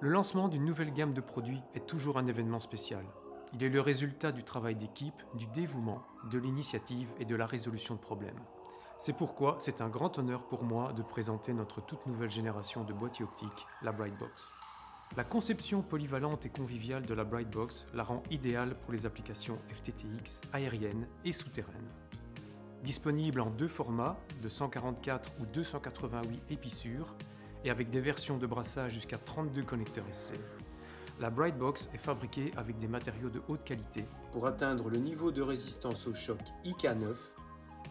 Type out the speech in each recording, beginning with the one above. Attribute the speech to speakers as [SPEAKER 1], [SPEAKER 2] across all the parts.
[SPEAKER 1] Le lancement d'une nouvelle gamme de produits est toujours un événement spécial. Il est le résultat du travail d'équipe, du dévouement, de l'initiative et de la résolution de problèmes. C'est pourquoi c'est un grand honneur pour moi de présenter notre toute nouvelle génération de boîtiers optiques, la Brightbox. La conception polyvalente et conviviale de la Brightbox la rend idéale pour les applications FTTX, aériennes et souterraines. Disponible en deux formats, de 144 ou 288 épissures, et avec des versions de brassage jusqu'à 32 connecteurs SC. La Brightbox est fabriquée avec des matériaux de haute qualité pour atteindre le niveau de résistance au choc IK9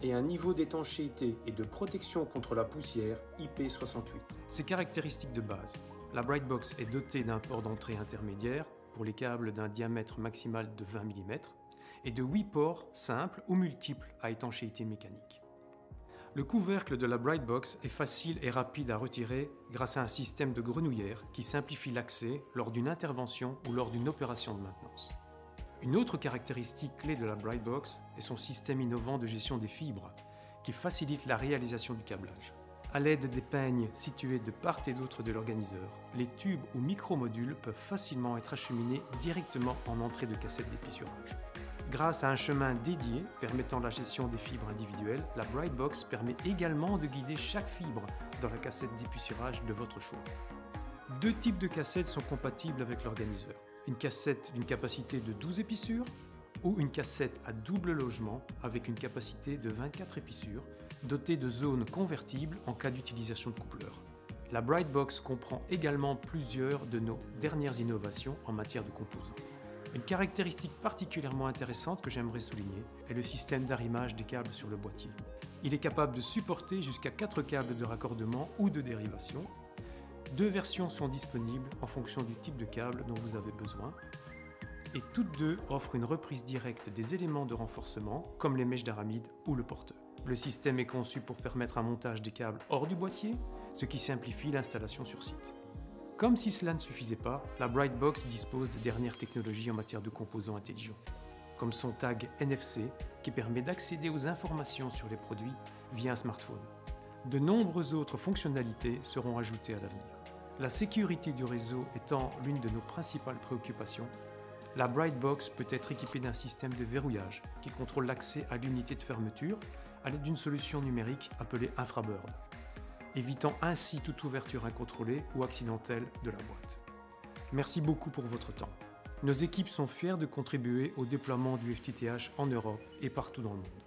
[SPEAKER 1] et un niveau d'étanchéité et de protection contre la poussière IP68. Ses caractéristiques de base. La Brightbox est dotée d'un port d'entrée intermédiaire pour les câbles d'un diamètre maximal de 20 mm et de 8 ports simples ou multiples à étanchéité mécanique. Le couvercle de la Brightbox est facile et rapide à retirer grâce à un système de grenouillère qui simplifie l'accès lors d'une intervention ou lors d'une opération de maintenance. Une autre caractéristique clé de la Brightbox est son système innovant de gestion des fibres qui facilite la réalisation du câblage. À l'aide des peignes situés de part et d'autre de l'organiseur, les tubes ou micro-modules peuvent facilement être acheminés directement en entrée de cassette d'épissurage. Grâce à un chemin dédié permettant la gestion des fibres individuelles, la Brightbox permet également de guider chaque fibre dans la cassette d'épissurage de votre choix. Deux types de cassettes sont compatibles avec l'organiseur. Une cassette d'une capacité de 12 épissures ou une cassette à double logement avec une capacité de 24 épissures, dotée de zones convertibles en cas d'utilisation de coupleur. La Brightbox comprend également plusieurs de nos dernières innovations en matière de composants. Une caractéristique particulièrement intéressante que j'aimerais souligner est le système d'arrimage des câbles sur le boîtier. Il est capable de supporter jusqu'à 4 câbles de raccordement ou de dérivation. Deux versions sont disponibles en fonction du type de câble dont vous avez besoin. Et toutes deux offrent une reprise directe des éléments de renforcement, comme les mèches d'aramide ou le porteur. Le système est conçu pour permettre un montage des câbles hors du boîtier, ce qui simplifie l'installation sur site. Comme si cela ne suffisait pas, la Brightbox dispose des dernières technologies en matière de composants intelligents, comme son tag NFC qui permet d'accéder aux informations sur les produits via un smartphone. De nombreuses autres fonctionnalités seront ajoutées à l'avenir. La sécurité du réseau étant l'une de nos principales préoccupations, la Brightbox peut être équipée d'un système de verrouillage qui contrôle l'accès à l'unité de fermeture à l'aide d'une solution numérique appelée Infraboard, évitant ainsi toute ouverture incontrôlée ou accidentelle de la boîte. Merci beaucoup pour votre temps. Nos équipes sont fières de contribuer au déploiement du FTTH en Europe et partout dans le monde.